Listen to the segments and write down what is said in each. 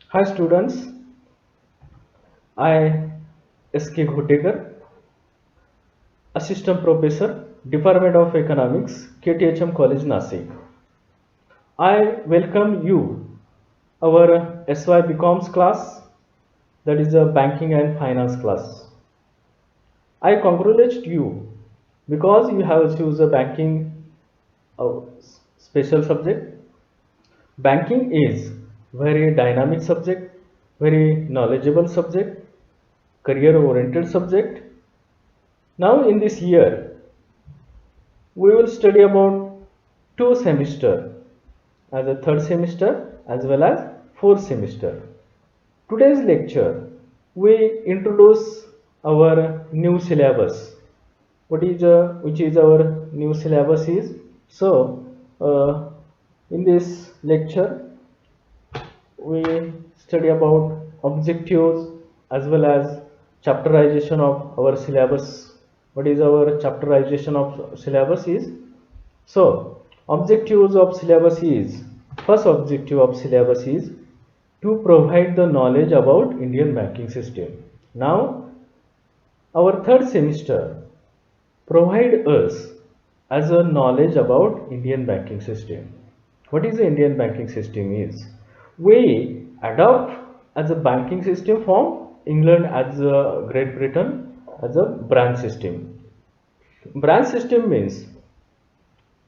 Hi students, I S.K. Ghotekar, Assistant Professor, Department of Economics, KTHM College, Nasik. I welcome you, our SY BComs class, that is a banking and finance class. I congratulate you because you have chosen a banking special subject. Banking is very dynamic subject, very knowledgeable subject, career oriented subject. Now in this year, we will study about two semester as a third semester as well as fourth semester. Today's lecture, we introduce our new syllabus. Which is our new syllabus is? So, in this lecture, we study about objectives as well as chapterization of our syllabus. What is our chapterization of syllabus is? So, objectives of syllabus is, first objective of syllabus is to provide the knowledge about Indian banking system. Now, our third semester provide us as a knowledge about Indian banking system. What is the Indian banking system is? We adopt as a banking system from England as a Great Britain as a branch system. Branch system means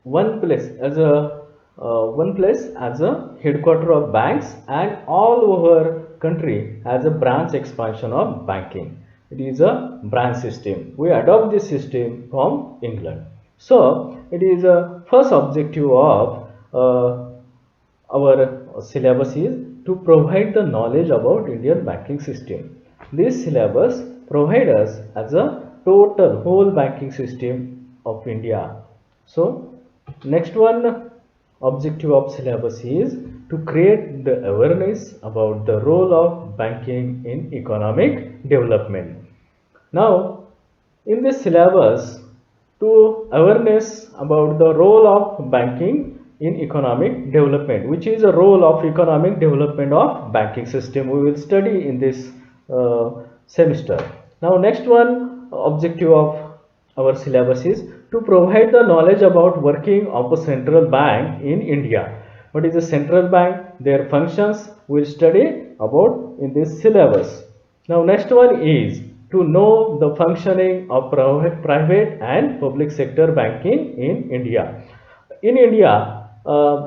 one place as a one place as a headquarter of banks, and all over country as a branch expansion of banking. It is a branch system. We adopt this system from England. So it is a first objective of our syllabus is to provide the knowledge about Indian banking system. This syllabus provide us as a total whole banking system of India. So next one objective of syllabus is to create the awareness about the role of banking in economic development. Now, in this syllabus, to awareness about the role of banking in economic development, which is a role of economic development of banking system, we will study in this semester. Now, next one objective of our syllabus is to provide the knowledge about working of a central bank in India. What is a central bank? Their functions we will study about in this syllabus. Now, next one is to know the functioning of private and public sector banking in India. In India,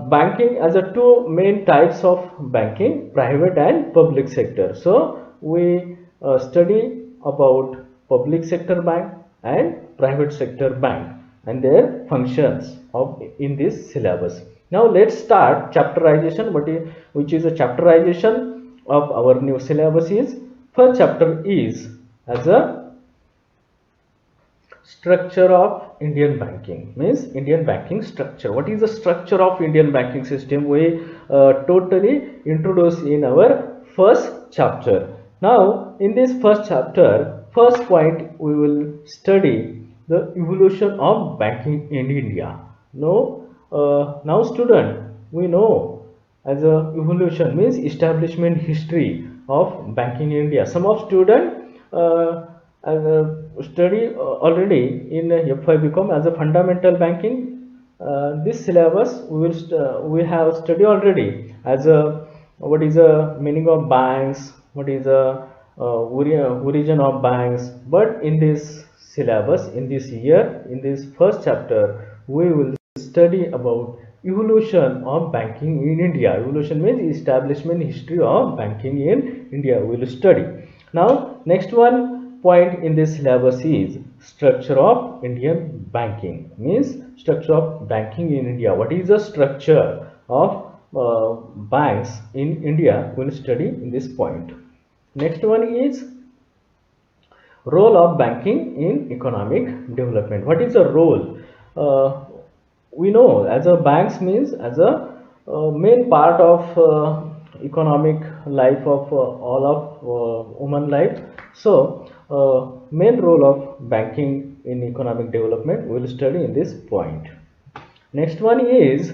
banking as a two main types of banking, private and public sector. So we study about public sector bank and private sector bank and their functions of in this syllabus. Now let's start chapterization. Which is a chapterization of our new syllabus is, first chapter is as a structure of Indian banking, means Indian banking structure. What is the structure of Indian banking system? We totally introduce in our first chapter. Now in this first chapter, first point we will study the evolution of banking in India. Now student, we know as a evolution means establishment history of banking in India. Some of student study already in FY BCom as a fundamental banking. This syllabus we have studied already as a what is the meaning of banks, what is the origin of banks. But in this syllabus, in this year, in this first chapter, we will study about evolution of banking in India. Evolution means establishment history of banking in India. We will study. Now, next one point in this syllabus is structure of Indian banking. Means structure of banking in India. What is the structure of banks in India? We will study in this point. Next one is role of banking in economic development. What is the role? We know as a banks means as a main part of economic life of all of human life. So main role of banking in economic development we will study in this point. Next one is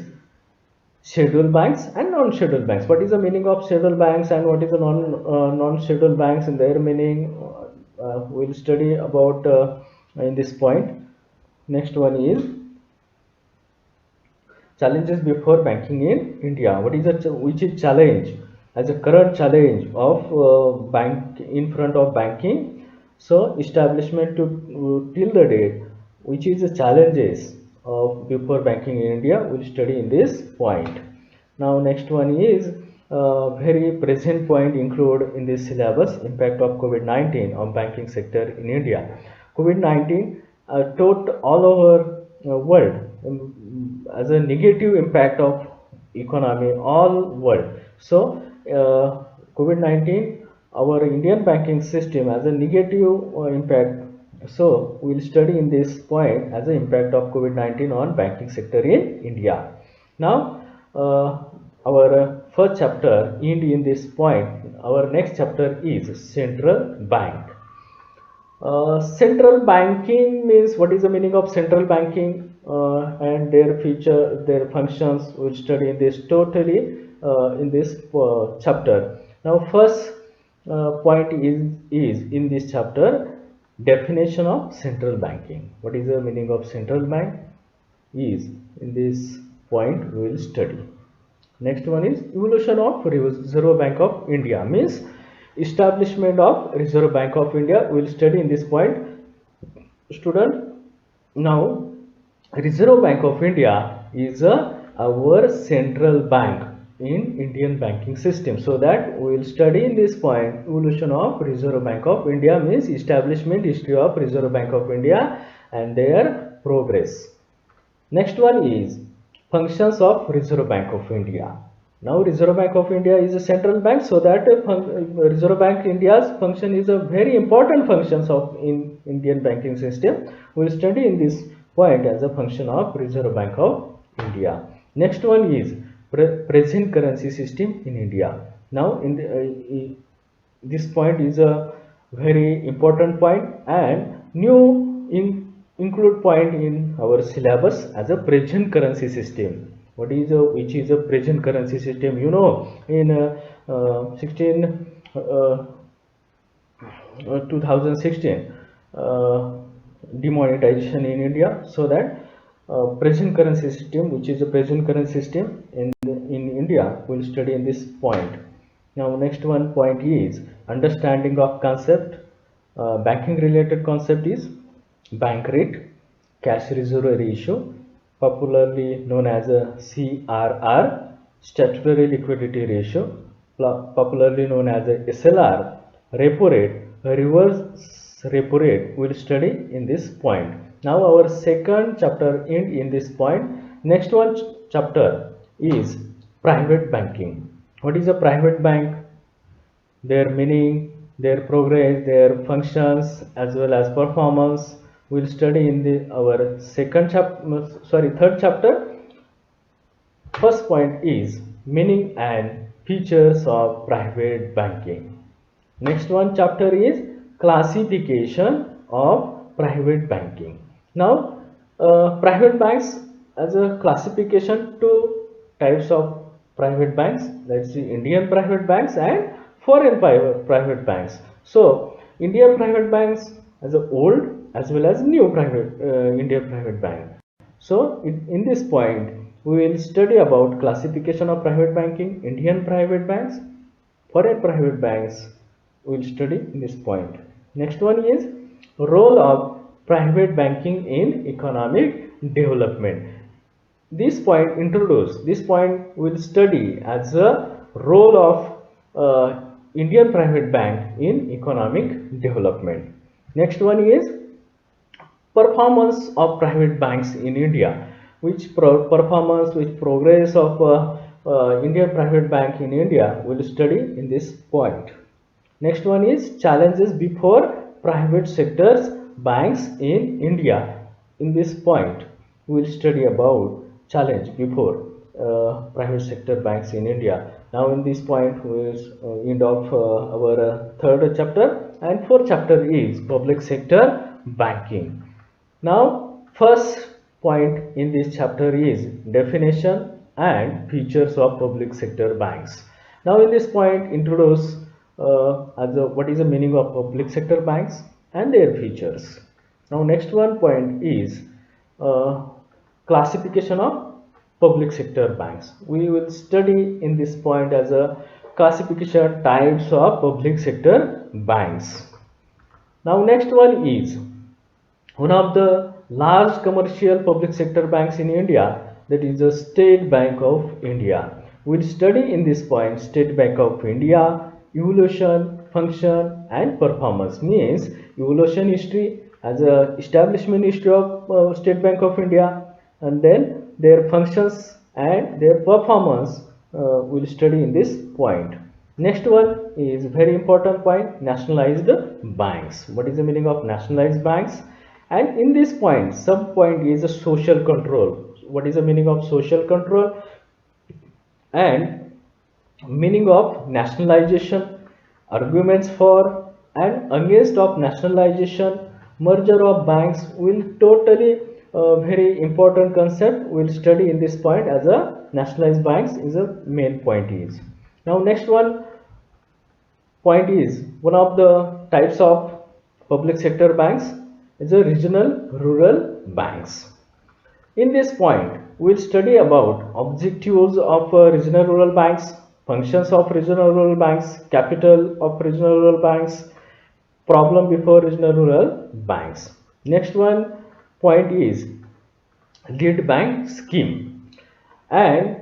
scheduled banks and non-scheduled banks. What is the meaning of scheduled banks and what is the non-scheduled banks in their meaning? We'll study about in this point. Next one is challenges before banking in India. What is which is challenge as a current challenge of bank in front of banking? So establishment to till the date, which is the challenges of before banking in India. We'll study in this point. Now next one is very present point include in this syllabus impact of COVID-19 on banking sector in India. COVID-19 taught all over world as a negative impact of economy all world. So COVID-19 our Indian banking system as a negative impact. So we'll study in this point as an impact of COVID-19 on banking sector in India. Now our first chapter end in this point. Our next chapter is central bank. Central banking means what is the meaning of central banking and their feature, their functions. We'll study in this totally in this chapter. Now, first point is in this chapter definition of central banking. What is the meaning of central bank? Is in this point we will study. Next one is evolution of Reserve Bank of India means establishment of Reserve Bank of India. We will study in this point, student. Now Reserve Bank of India is our central bank in Indian banking system. So that we will study in this point evolution of Reserve Bank of India means establishment history of Reserve Bank of India and their progress. Next one is functions of Reserve Bank of India. Now Reserve Bank of India is a central bank, so that Reserve Bank India's function is a very important functions of in Indian banking system. We will study in this point as a function of Reserve Bank of India. Next one is present currency system in India. Now in the, this point is a very important point and new include point in our syllabus as a present currency system. What is which is a present currency system? You know, in 2016 demonetization in India, so that present currency system, which is a present currency system in India, we'll study in this point. Now next one point is understanding of concept. Banking related concept is bank rate, cash reserve ratio, popularly known as a CRR, statutory liquidity ratio, popularly known as a SLR, repo rate, reverse repo rate. We'll study in this point. Now our second chapter end in this point. Next one chapter is private banking. What is a private bank? Their meaning, their progress, their functions, as well as performance. We'll study in our third chapter. First point is meaning and features of private banking. Next one chapter is classification of private banking. Now private banks as a classification, two types of private banks. Let's see, Indian private banks and foreign private banks. So Indian private banks as a old as well as new private Indian private bank. So in this point we will study about classification of private banking, Indian private banks, foreign private banks. We will study in this point. Next one is role of private banking in economic development. This point we will study as a role of Indian private bank in economic development. Next one is performance of private banks in India. Which performance, which progress of Indian private bank in India we will study in this point. Next one is challenges before private sectors banks in India. In this point we will study about challenge before private sector banks in India. Now in this point we will end of our third chapter, and fourth chapter is public sector banking. Now first point in this chapter is definition and features of public sector banks. Now in this point introduce what is the meaning of public sector banks and their features. Now next one point is uh, classification of public sector banks. We will study in this point as a classification types of public sector banks. Now next one is one of the large commercial public sector banks in India, that is the State Bank of India. We'll study in this point State Bank of India, evolution, function and performance. Means evolution history as a establishment history of State Bank of India, and then their functions and their performance we'll study in this point. Next one is very important point, nationalized banks. What is the meaning of nationalized banks? And in this point, sub point is a social control. What is the meaning of social control? And meaning of nationalization, arguments for and against of nationalization, merger of banks will totally very important concept. We'll study in this point as a nationalized banks is a main point is. Now next one point is one of the types of public sector banks is a regional rural banks. In this point, we'll study about objectives of regional rural banks, functions of regional rural banks, capital of regional rural banks, problem before regional rural banks. Next one point is lead bank scheme. And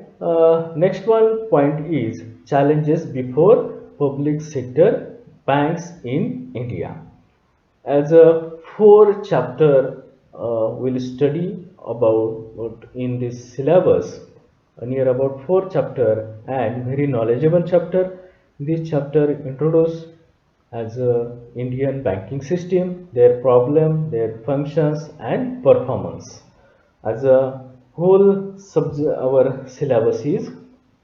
next one point is challenges before public sector banks in India. As a four chapter we'll study about in this syllabus, near about four chapter and very knowledgeable chapter. This chapter introduce as a Indian banking system, their problem, their functions and performance. As a whole subject our syllabus is.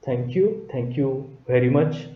Thank you very much.